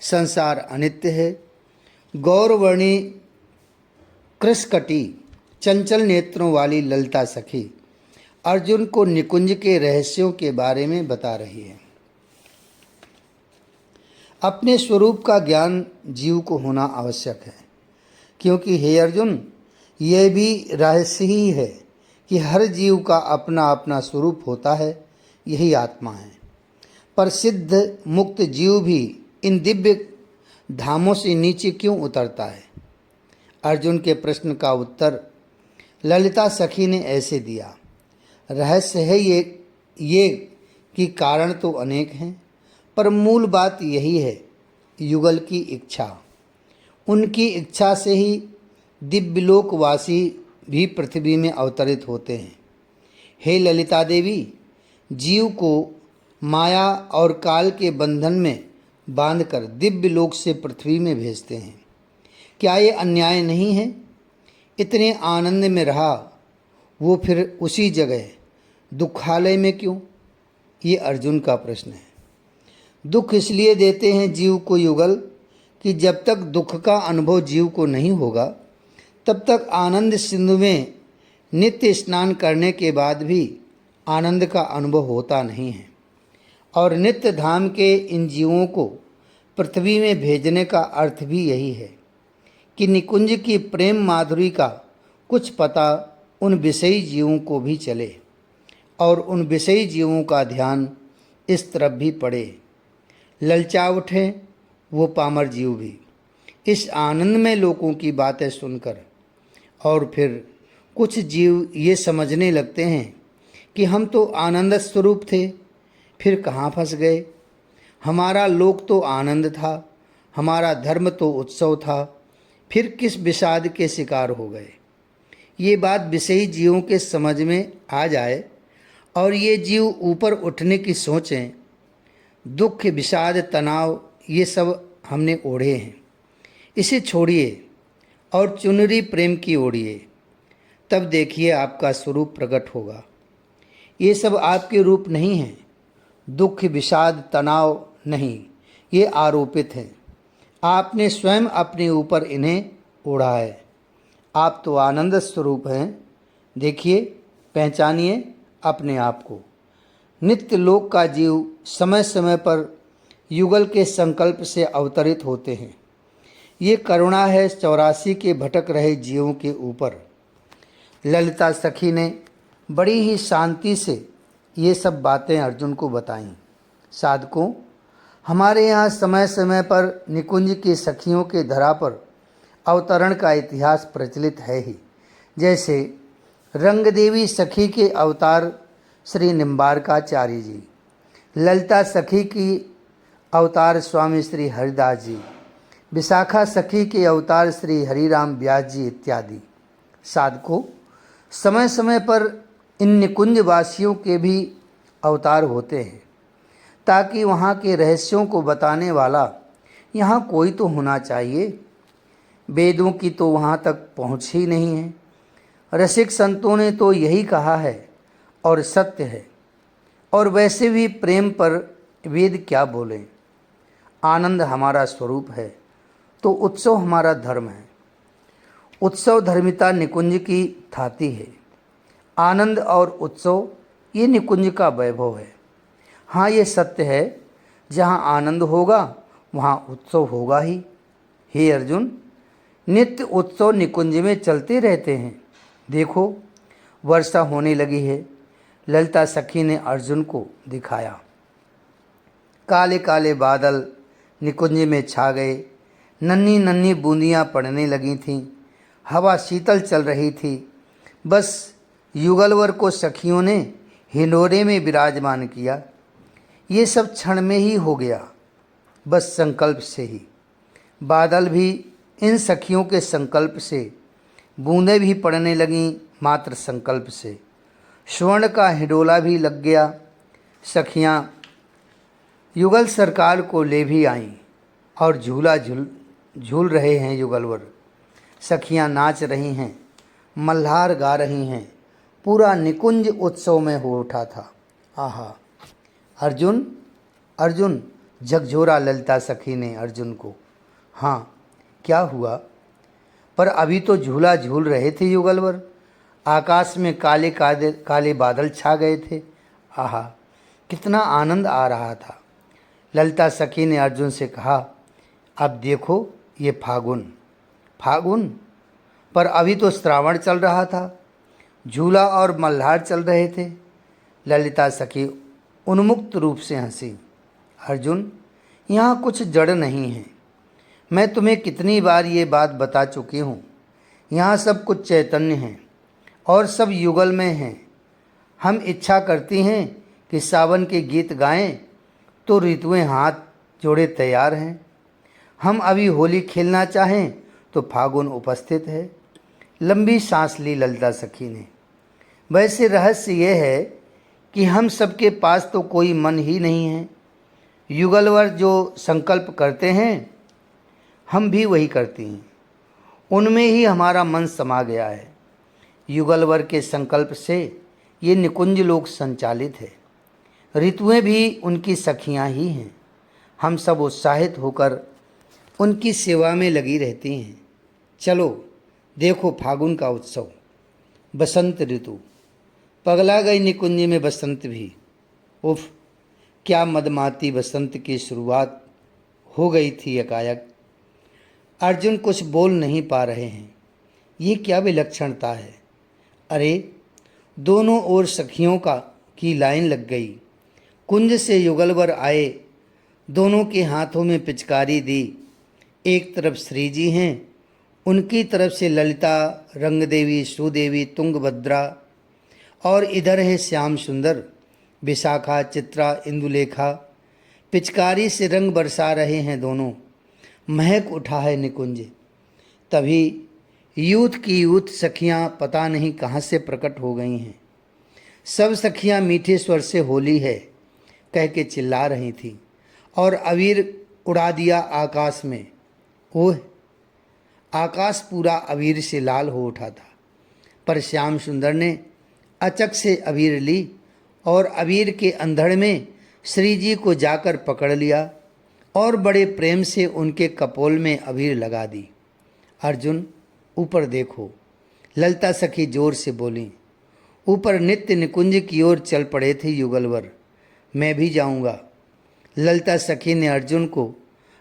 संसार अनित्य है। गौरवर्णी कृष्कटी चंचल नेत्रों वाली ललिता सखी अर्जुन को निकुंज के रहस्यों के बारे में बता रही है। अपने स्वरूप का ज्ञान जीव को होना आवश्यक है, क्योंकि हे अर्जुन, यह भी रहस्य ही है कि हर जीव का अपना अपना स्वरूप होता है, यही आत्मा है। पर सिद्ध मुक्त जीव भी इन दिव्य धामों से नीचे क्यों उतरता है? अर्जुन के प्रश्न का उत्तर ललिता सखी ने ऐसे दिया। रहस्य है ये कि कारण तो अनेक हैं, पर मूल बात यही है, युगल की इच्छा। उनकी इच्छा से ही दिव्यलोकवासी भी पृथ्वी में अवतरित होते हैं। हे ललिता देवी, जीव को माया और काल के बंधन में बांधकर दिव्यलोक से पृथ्वी में भेजते हैं। क्या ये अन्याय नहीं है? इतने आनंद में रहा वो फिर उसी जगह दुखालय में क्यों? ये अर्जुन का प्रश्न है। दुख इसलिए देते हैं जीव को युगल कि जब तक दुख का अनुभव जीव को नहीं होगा, तब तक आनंद सिंधु में नित्य स्नान करने के बाद भी आनंद का अनुभव होता नहीं है। और नित्य धाम के इन जीवों को पृथ्वी में भेजने का अर्थ भी यही है कि निकुंज की प्रेम माधुरी का कुछ पता उन विषयी जीवों को भी चले और उन विषयी जीवों का ध्यान इस तरफ भी पड़े। ललचा उठे वो पामर जीव भी इस आनंद में लोगों की बातें सुनकर, और फिर कुछ जीव ये समझने लगते हैं कि हम तो आनंद स्वरूप थे, फिर कहाँ फंस गए? हमारा लोक तो आनंद था, हमारा धर्म तो उत्सव था, फिर किस विषाद के शिकार हो गए? ये बात विषयी जीवों के समझ में आ जाए और ये जीव ऊपर उठने की सोचें। दुख, विषाद, तनाव ये सब हमने ओढ़े हैं, इसे छोड़िए और चुनरी प्रेम की ओढ़िए, तब देखिए आपका स्वरूप प्रकट होगा। ये सब आपके रूप नहीं हैं। दुख, विषाद, तनाव नहीं, ये आरोपित हैं। आपने स्वयं अपने ऊपर इन्हें ओढ़ा है। आप तो आनंद स्वरूप हैं। देखिए, पहचानिए अपने आप को। नित्य लोक का जीव समय समय पर युगल के संकल्प से अवतरित होते हैं। ये करुणा है 84 के भटक रहे जीवों के ऊपर। ललिता सखी ने बड़ी ही शांति से ये सब बातें अर्जुन को बताईं। साधकों, हमारे यहाँ समय समय पर निकुंज की सखियों के धरा पर अवतरण का इतिहास प्रचलित है ही। जैसे रंगदेवी सखी के अवतार श्री निम्बारकाचार्य जी, ललिता सखी की अवतार स्वामी श्री हरिदास जी, विशाखा सखी के अवतार श्री हरिराम व्यास जी इत्यादि। साधकों, समय समय पर इन निकुंज वासियों के भी अवतार होते हैं, ताकि वहाँ के रहस्यों को बताने वाला यहाँ कोई तो होना चाहिए। वेदों की तो वहाँ तक पहुँच ही नहीं है। रसिक संतों ने तो यही कहा है और सत्य है। और वैसे भी प्रेम पर वेद क्या बोलें? आनंद हमारा स्वरूप है तो उत्सव हमारा धर्म है। उत्सव धर्मिता निकुंज की थाती है। आनंद और उत्सव ये निकुंज का वैभव है। हाँ, ये सत्य है, जहाँ आनंद होगा वहाँ उत्सव होगा ही। हे अर्जुन, नित्य उत्सव निकुंज में चलते रहते हैं। देखो, वर्षा होने लगी है। ललिता सखी ने अर्जुन को दिखाया। काले काले बादल निकुंज में छा गए। नन्ही नन्ही बूंदियाँ पड़ने लगी थीं। हवा शीतल चल रही थी। बस युगलवर को सखियों ने हिंडोरे में विराजमान किया। ये सब क्षण में ही हो गया, बस संकल्प से ही। बादल भी इन सखियों के संकल्प से, बूंदें भी पड़ने लगीं मात्र संकल्प से। स्वर्ण का हिडोला भी लग गया। सखियाँ युगल सरकार को ले भी आईं और झूला झूल रहे हैं युगलवर। सखियाँ नाच रही हैं, मल्हार गा रही हैं। पूरा निकुंज उत्सव में हो उठा था। आहा! अर्जुन, अर्जुन, झकझोरा ललिता सखी ने अर्जुन को। हाँ, क्या हुआ? पर अभी तो झूला झूल रहे थे युगलवर। आकाश में काले काले काले बादल छा गए थे। आहा, कितना आनंद आ रहा था। ललिता सखी ने अर्जुन से कहा, अब देखो ये फागुन। फागुन? पर अभी तो श्रावण चल रहा था। झूला और मल्हार चल रहे थे। ललिता सखी उन्मुक्त रूप से हंसी। अर्जुन, यहाँ कुछ जड़ नहीं है। मैं तुम्हें कितनी बार ये बात बता चुकी हूँ। यहाँ सब कुछ चैतन्य है और सब युगल में हैं। हम इच्छा करती हैं कि सावन के गीत गाएं तो ऋतुएं हाथ जोड़े तैयार हैं। हम अभी होली खेलना चाहें तो फागुन उपस्थित है। लंबी सांस ली ललिता सखी ने। वैसे रहस्य यह है कि हम सबके पास तो कोई मन ही नहीं है। युगलवर जो संकल्प करते हैं हम भी वही करती हैं। उनमें ही हमारा मन समा गया है। युगलवर के संकल्प से ये निकुंज लोक संचालित है। ऋतुएं भी उनकी सखियां ही हैं। हम सब उत्साहित होकर उनकी सेवा में लगी रहती हैं। चलो देखो फागुन का उत्सव। बसंत ऋतु। पगला गई निकुंज में बसंत भी। उफ, क्या मदमाती बसंत की शुरुआत हो गई थी एकाएक। अर्जुन कुछ बोल नहीं पा रहे हैं। ये क्या विलक्षणता है। अरे, दोनों ओर सखियों की लाइन लग गई। कुंज से युगलवर आए। दोनों के हाथों में पिचकारी दी। एक तरफ श्री जी हैं, उनकी तरफ से ललिता, रंगदेवी, सुदेवी, तुंगभद्रा और इधर है श्याम सुंदर, विशाखा, चित्रा, इंदुलेखा। पिचकारी से रंग बरसा रहे हैं दोनों। महक उठा है निकुंज। तभी यूथ की यूथ सखियां पता नहीं कहाँ से प्रकट हो गई हैं। सब सखियां मीठे स्वर से होली है कह के चिल्ला रही थीं और अबीर उड़ा दिया आकाश में। ओह, आकाश पूरा अबीर से लाल हो उठा था। पर श्याम सुंदर ने अचक से अबीर ली और अबीर के अंधड़ में श्री जी को जाकर पकड़ लिया और बड़े प्रेम से उनके कपोल में अबीर लगा दी। अर्जुन, ऊपर देखो, ललिता सखी जोर से बोली। ऊपर नित्य निकुंज की ओर चल पड़े थे युगलवर। मैं भी जाऊंगा। ललिता सखी ने अर्जुन को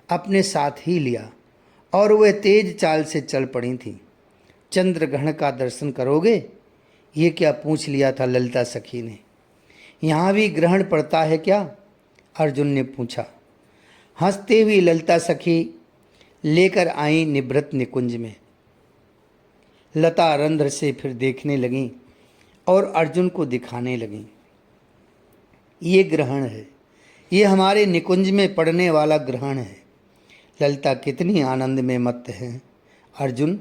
अपने साथ ही लिया और वह तेज चाल से चल पड़ी थी। चंद्रग्रहण का दर्शन करोगे? ये क्या पूछ लिया था ललिता सखी ने। यहाँ भी ग्रहण पड़ता है क्या? अर्जुन ने पूछा। हंसते हुए ललिता सखी लेकर आई निभृत निकुंज में। लता रंध्र से फिर देखने लगीं और अर्जुन को दिखाने लगीं। ये ग्रहण है, ये हमारे निकुंज में पड़ने वाला ग्रहण है। ललिता कितनी आनंद में मत है। अर्जुन,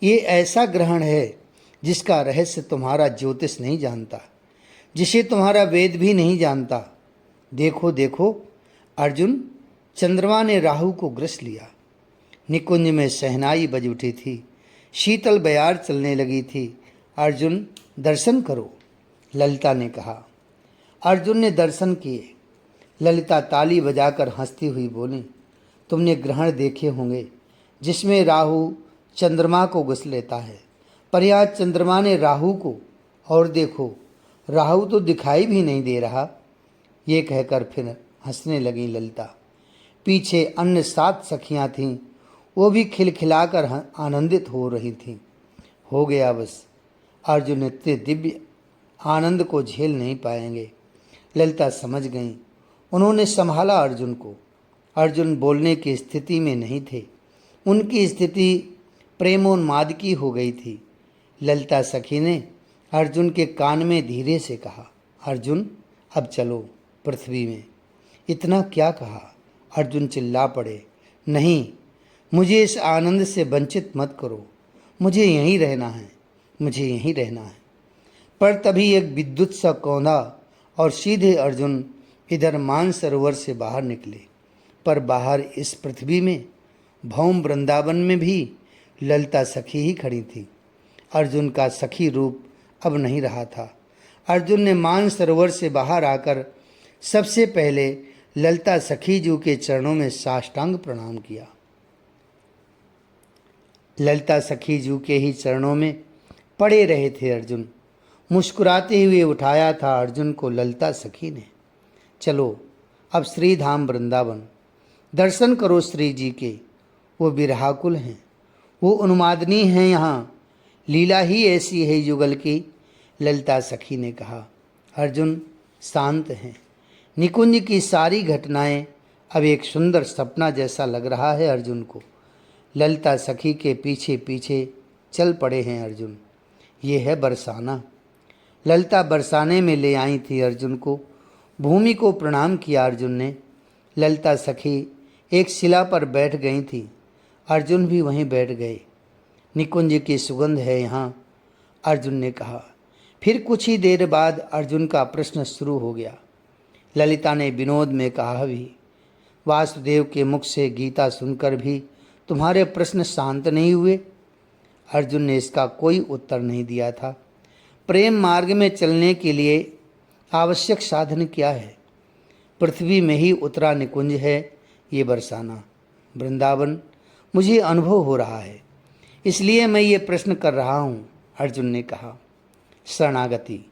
ये ऐसा ग्रहण है जिसका रहस्य तुम्हारा ज्योतिष नहीं जानता, जिसे तुम्हारा वेद भी नहीं जानता। देखो देखो अर्जुन, चंद्रमा ने राहु को ग्रस लिया। निकुंज में शहनाई बज उठी थी। शीतल बयार चलने लगी थी। अर्जुन, दर्शन करो, ललिता ने कहा। अर्जुन ने दर्शन किए। ललिता ताली बजाकर हंसती हुई बोली, तुमने ग्रहण देखे होंगे जिसमें राहु चंद्रमा को घुस लेता है, पर यहाँ चंद्रमा ने राहु को, और देखो राहु तो दिखाई भी नहीं दे रहा। ये कहकर फिर हंसने लगी ललिता। पीछे अन्य 7 सखियां थीं, वो भी खिलखिलाकर आनंदित हो रही थीं। हो गया बस, अर्जुन इतने दिव्य आनंद को झेल नहीं पाएंगे। ललिता समझ गईं। उन्होंने संभाला अर्जुन को। अर्जुन बोलने की स्थिति में नहीं थे। उनकी स्थिति प्रेमोन्माद की हो गई थी। ललिता सखी ने अर्जुन के कान में धीरे से कहा, अर्जुन, अब चलो पृथ्वी में। इतना क्या कहा? अर्जुन चिल्ला पड़े, नहीं, मुझे इस आनंद से वंचित मत करो। मुझे यहीं रहना है, मुझे यहीं रहना है। पर तभी एक विद्युत सा कौंधा और सीधे अर्जुन इधर मानसरोवर से बाहर निकले। पर बाहर इस पृथ्वी में, भौम वृंदावन में भी ललिता सखी ही खड़ी थी। अर्जुन का सखी रूप अब नहीं रहा था। अर्जुन ने मानसरोवर से बाहर आकर सबसे पहले ललिता सखी जी के चरणों में साष्टांग प्रणाम किया। ललिता सखी जी के ही चरणों में पड़े रहे थे अर्जुन। मुस्कुराते हुए उठाया था अर्जुन को ललिता सखी ने। चलो अब श्री धाम वृंदावन दर्शन करो श्री जी के, वो बिरहाकुल हैं, वो उन्मादनी हैं, यहाँ लीला ही ऐसी है युगल की। ललिता सखी ने कहा, अर्जुन शांत हैं, निकुंज की सारी घटनाएं अब एक सुंदर सपना जैसा लग रहा है अर्जुन को। ललिता सखी के पीछे पीछे चल पड़े हैं अर्जुन। ये है बरसाना। ललिता बरसाने में ले आई थी अर्जुन को। भूमि को प्रणाम किया अर्जुन ने। ललिता सखी एक शिला पर बैठ गई थी, अर्जुन भी वहीं बैठ गए। निकुंज की सुगंध है यहाँ, अर्जुन ने कहा। फिर कुछ ही देर बाद अर्जुन का प्रश्न शुरू हो गया। ललिता ने विनोद में कहा भी, वासुदेव के मुख से गीता सुनकर भी तुम्हारे प्रश्न शांत नहीं हुए? अर्जुन ने इसका कोई उत्तर नहीं दिया था। प्रेम मार्ग में चलने के लिए आवश्यक साधन क्या है? पृथ्वी में ही उतरा निकुंज है ये बरसाना, वृंदावन मुझे अनुभव हो रहा है, इसलिए मैं ये प्रश्न कर रहा हूँ, अर्जुन ने कहा। शरणागति,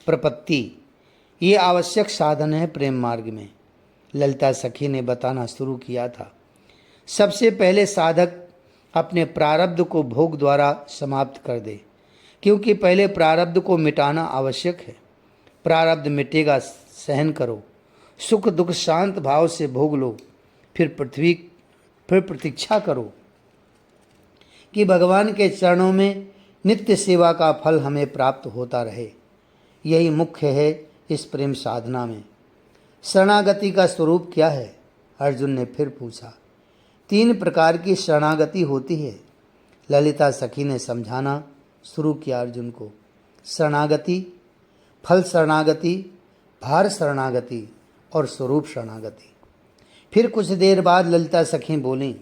प्रपत्ति, ये आवश्यक साधन है प्रेम मार्ग में, ललिता सखी ने बताना शुरू किया था। सबसे पहले साधक अपने प्रारब्ध को भोग द्वारा समाप्त कर दे, क्योंकि पहले प्रारब्ध को मिटाना आवश्यक है। प्रारब्ध मिटेगा, सहन करो, सुख दुख शांत भाव से भोग लो, फिर प्रतीक्षा करो कि भगवान के चरणों में नित्य सेवा का फल हमें प्राप्त होता रहे। यही मुख्य है इस प्रेम साधना में। शरणागति का स्वरूप क्या है? अर्जुन ने फिर पूछा। 3 प्रकार की शरणागति होती है, ललिता सखी ने समझाना शुरू किया अर्जुन को। शरणागति, फल शरणागति, भार शरणागति और स्वरूप शरणागति। फिर कुछ देर बाद ललिता सखी बोली,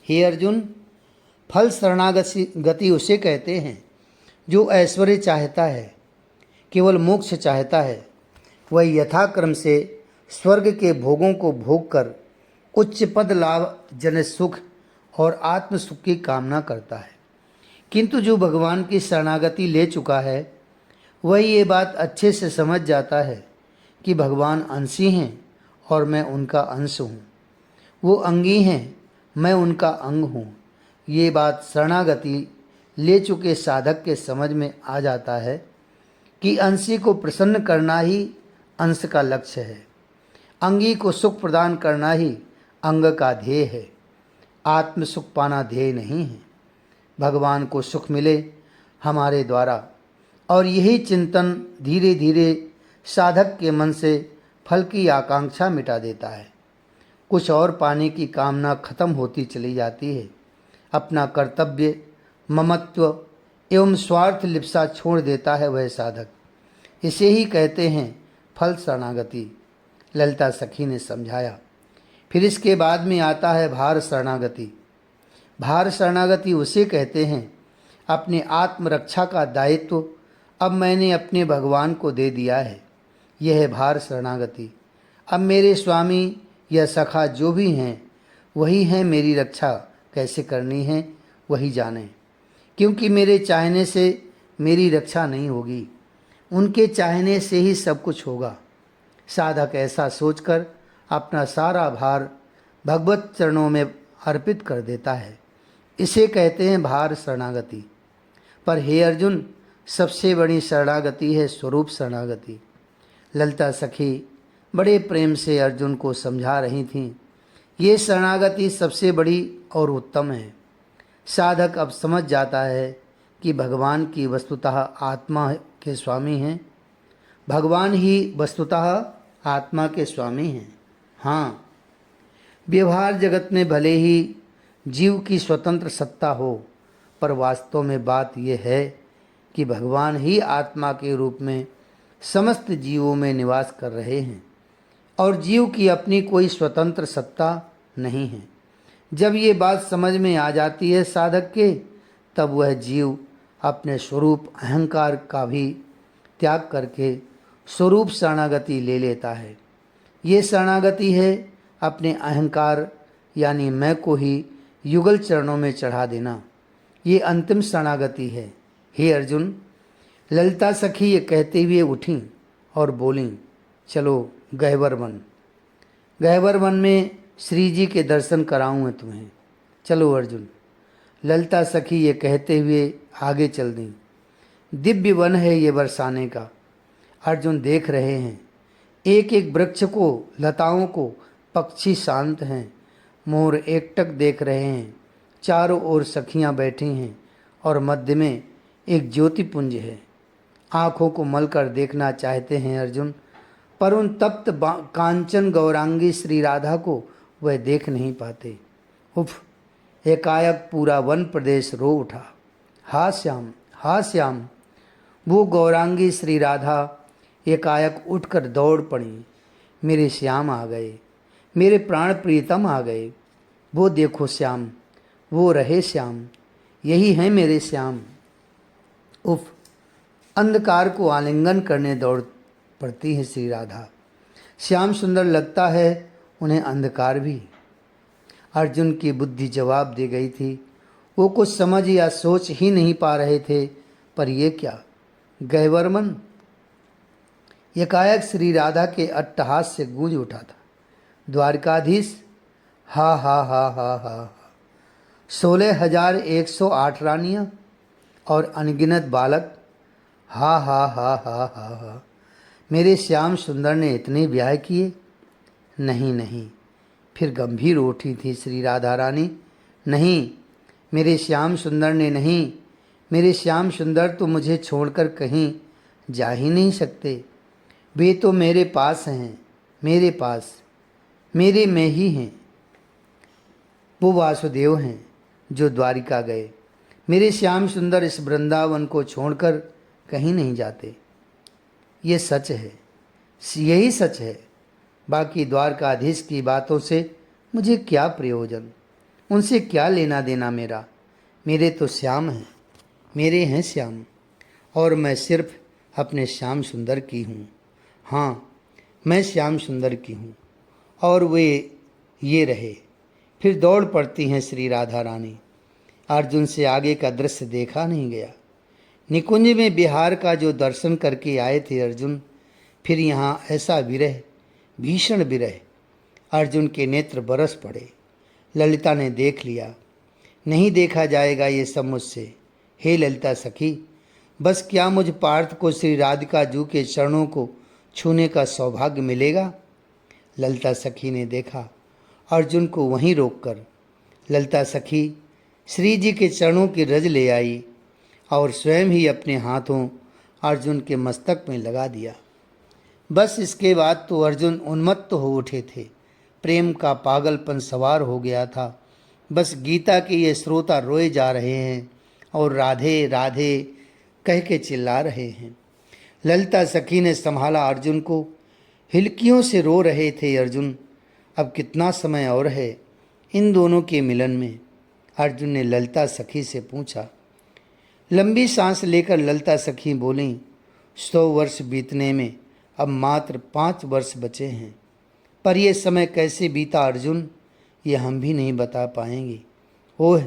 हे अर्जुन, फल शरणागति उसे कहते हैं जो ऐश्वर्य चाहता है, केवल मोक्ष चाहता है। वह यथाक्रम से स्वर्ग के भोगों को भोग कर उच्च पद लाभ, जन सुख और आत्म सुख की कामना करता है। किंतु जो भगवान की शरणागति ले चुका है वह ये बात अच्छे से समझ जाता है कि भगवान अंशी हैं और मैं उनका अंश हूँ। वो अंगी हैं, मैं उनका अंग हूँ। ये बात शरणागति ले चुके साधक के समझ में आ जाता है कि अंशी को प्रसन्न करना ही अंश का लक्ष्य है, अंगी को सुख प्रदान करना ही अंग का ध्येय है, आत्म सुख पाना ध्येय नहीं है। भगवान को सुख मिले हमारे द्वारा, और यही चिंतन धीरे धीरे साधक के मन से फल की आकांक्षा मिटा देता है। कुछ और पाने की कामना खत्म होती चली जाती है। अपना कर्तव्य, ममत्व एवं स्वार्थ लिप्सा छोड़ देता है वह साधक। इसे ही कहते हैं फल शरणागति, ललिता सखी ने समझाया। फिर इसके बाद में आता है भार शरणागति। भार शरणागति उसे कहते हैं अपने आत्मरक्षा का दायित्व अब मैंने अपने भगवान को दे दिया है। यह है भार शरणागति। अब मेरे स्वामी या सखा जो भी हैं वही हैं, मेरी रक्षा कैसे करनी है वही जाने, क्योंकि मेरे चाहने से मेरी रक्षा नहीं होगी, उनके चाहने से ही सब कुछ होगा। साधक ऐसा सोचकर अपना सारा भार भगवत चरणों में अर्पित कर देता है। इसे कहते हैं भार शरणागति। पर हे अर्जुन, सबसे बड़ी शरणागति है स्वरूप शरणागति। ललिता सखी बड़े प्रेम से अर्जुन को समझा रही थीं। ये शरणागति सबसे बड़ी और उत्तम है। साधक अब समझ जाता है कि भगवान की वस्तुतः आत्मा के स्वामी हैं। भगवान ही वस्तुतः आत्मा के स्वामी हैं। हाँ, व्यवहार जगत में भले ही जीव की स्वतंत्र सत्ता हो, पर वास्तव में बात यह है कि भगवान ही आत्मा के रूप में समस्त जीवों में निवास कर रहे हैं और जीव की अपनी कोई स्वतंत्र सत्ता नहीं है। जब ये बात समझ में आ जाती है साधक के, तब वह जीव अपने स्वरूप अहंकार का भी त्याग करके स्वरूप शरणागति ले लेता है। ये शरणागति है अपने अहंकार यानी मैं को ही युगल चरणों में चढ़ा देना। ये अंतिम शरणागति है। हे अर्जुन, ललिता सखी ये कहते हुए उठीं और बोलीं, चलो गह्वर वन। गह्वर वन में श्री जी के दर्शन कराऊं मैं तुम्हें। चलो अर्जुन। ललिता सखी ये कहते हुए आगे चल दी। दिव्य वन है ये बरसाने का। अर्जुन देख रहे हैं एक एक वृक्ष को, लताओं को। पक्षी शांत हैं, मोर एकटक देख रहे हैं। चारों ओर सखियां बैठी हैं और मध्य में एक ज्योतिपुंज है। आँखों को मलकर देखना चाहते हैं अर्जुन, पर उन तप्त कांचन गौरांगी श्री राधा को वह देख नहीं पाते। उफ! एकाएक पूरा वन प्रदेश रो उठा। हा श्याम, हा श्याम! वो गौरांगी श्री राधा एकाएक उठकर दौड़ पड़ी। मेरे श्याम आ गए, मेरे प्राण प्रीतम आ गए। वो देखो श्याम, वो रहे श्याम, यही है मेरे श्याम। उफ! अंधकार को आलिंगन करने दौड़ पड़ती है श्री राधा। श्याम सुंदर लगता है, उन्हें अंधकार भी। अर्जुन की बुद्धि जवाब दे गई थी। वो कुछ समझ या सोच ही नहीं पा रहे थे, पर ये क्या, गह्वर मन? एकाएक श्री राधा के अट्टहास से गूंज उठा था। द्वारकाधीश, हा हा हा हा हा। 16,108 रानियां और अनगिनत बालक, हा हा हा हा हा हा। मेरे श्याम सुंदर ने इतने ब्याह किए? नहीं नहीं। फिर गंभीर उठी थी श्री राधा रानी। नहीं, मेरे श्याम सुंदर ने नहीं। मेरे श्याम सुंदर तो मुझे छोड़कर कहीं जा ही नहीं सकते। वे तो मेरे पास हैं, मेरे पास, मेरे में ही हैं। वो वासुदेव हैं जो द्वारिका गए। मेरे श्याम सुंदर इस वृंदावन को छोड़कर कहीं नहीं जाते। ये सच है, यही सच है। बाकी द्वारकाधीश की बातों से मुझे क्या प्रयोजन, उनसे क्या लेना देना मेरा। मेरे तो श्याम हैं, मेरे हैं श्याम, और मैं सिर्फ अपने श्याम सुंदर की हूँ। हाँ, मैं श्याम सुंदर की हूँ और वे ये रहे। फिर दौड़ पड़ती हैं श्री राधा रानी। अर्जुन से आगे का दृश्य देखा नहीं गया। निकुंज में बिहार का जो दर्शन करके आए थे अर्जुन, फिर यहाँ ऐसा विरह, भीषण विरह। अर्जुन के नेत्र बरस पड़े। ललिता ने देख लिया। नहीं देखा जाएगा ये सब मुझसे। हे ललिता सखी, बस क्या मुझ पार्थ को श्री राधिका जू के चरणों को छूने का सौभाग्य मिलेगा? ललिता सखी ने देखा अर्जुन को वहीं रोककर। ललिता सखी श्री जी के चरणों की रज ले आई और स्वयं ही अपने हाथों अर्जुन के मस्तक में लगा दिया। बस इसके बाद तो अर्जुन उन्मत्त हो उठे थे। प्रेम का पागलपन सवार हो गया था। बस गीता के ये श्रोता रोए जा रहे हैं और राधे राधे कह के चिल्ला रहे हैं। ललिता सखी ने संभाला अर्जुन को। हिलकियों से रो रहे थे अर्जुन। अब कितना समय और है इन दोनों के मिलन में? अर्जुन ने ललिता सखी से पूछा। लंबी सांस लेकर ललिता सखी बोलीं, 100 वर्ष बीतने में अब मात्र 5 वर्ष बचे हैं। पर यह समय कैसे बीता अर्जुन, ये हम भी नहीं बता पाएंगे। ओह!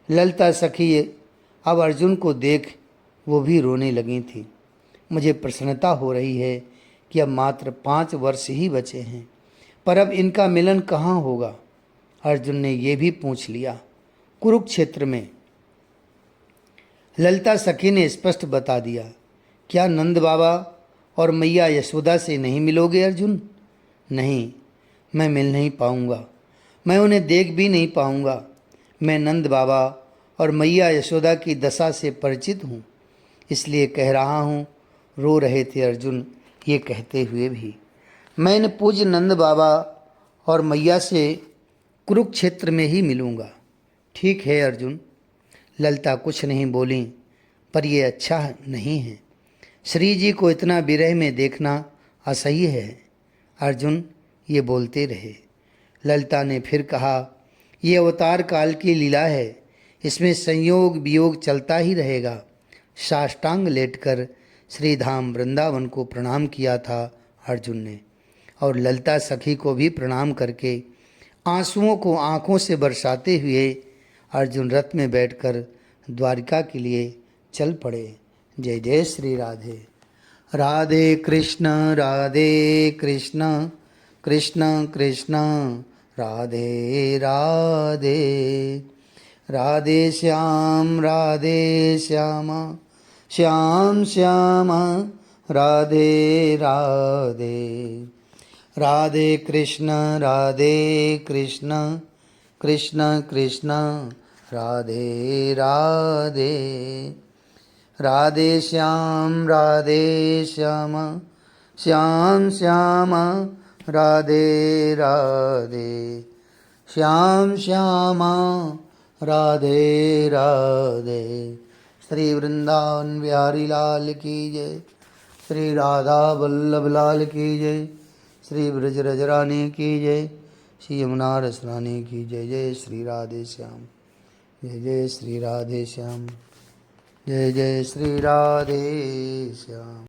ललिता सखी अब अर्जुन को देख वो भी रोने लगी थी। मुझे प्रसन्नता हो रही है कि अब मात्र 5 वर्ष ही बचे हैं, पर अब इनका मिलन कहाँ होगा? अर्जुन ने ये भी पूछ लिया। कुरुक्षेत्र में। ललिता सखी ने स्पष्ट बता दिया। क्या नंद बाबा और मैया यशोदा से नहीं मिलोगे अर्जुन? नहीं, मैं मिल नहीं पाऊँगा। मैं उन्हें देख भी नहीं पाऊँगा। मैं नंद बाबा और मैया यशोदा की दशा से परिचित हूँ, इसलिए कह रहा हूँ। रो रहे थे अर्जुन ये कहते हुए भी। मैं इन पूज्य नंद बाबा और मैया से कुरुक्षेत्र में ही मिलूँगा। ठीक है अर्जुन। ललिता कुछ नहीं बोली, पर यह अच्छा नहीं है। श्री जी को इतना विरह में देखना असह्य है। अर्जुन ये बोलते रहे। ललिता ने फिर कहा, ये अवतार काल की लीला है, इसमें संयोग वियोग चलता ही रहेगा। साष्टांग लेटकर श्रीधाम वृंदावन को प्रणाम किया था अर्जुन ने। और ललिता सखी को भी प्रणाम करके आंसुओं को आंखों से बरसाते हुए अर्जुन रथ में बैठकर द्वारिका के लिए चल पड़े। जय जय श्री राधे। राधे कृष्ण कृष्ण कृष्ण राधे राधे। राधे श्याम श्याम श्याम राधे राधे। राधे कृष्ण कृष्ण कृष्ण राधे राधे। राधे श्याम श्याम श्याम राधे राधे। श्याम श्याम राधे राधे। श्री वृंदावन बिहारी लाल की जय। श्री राधा वल्लभ लाल की जय। श्री ब्रज रजरानी की जय। श्री यमुना रसरानी की जय। जय श्री राधे श्याम। जय जय श्री राधे श्याम। जय जय श्री राधे श्याम।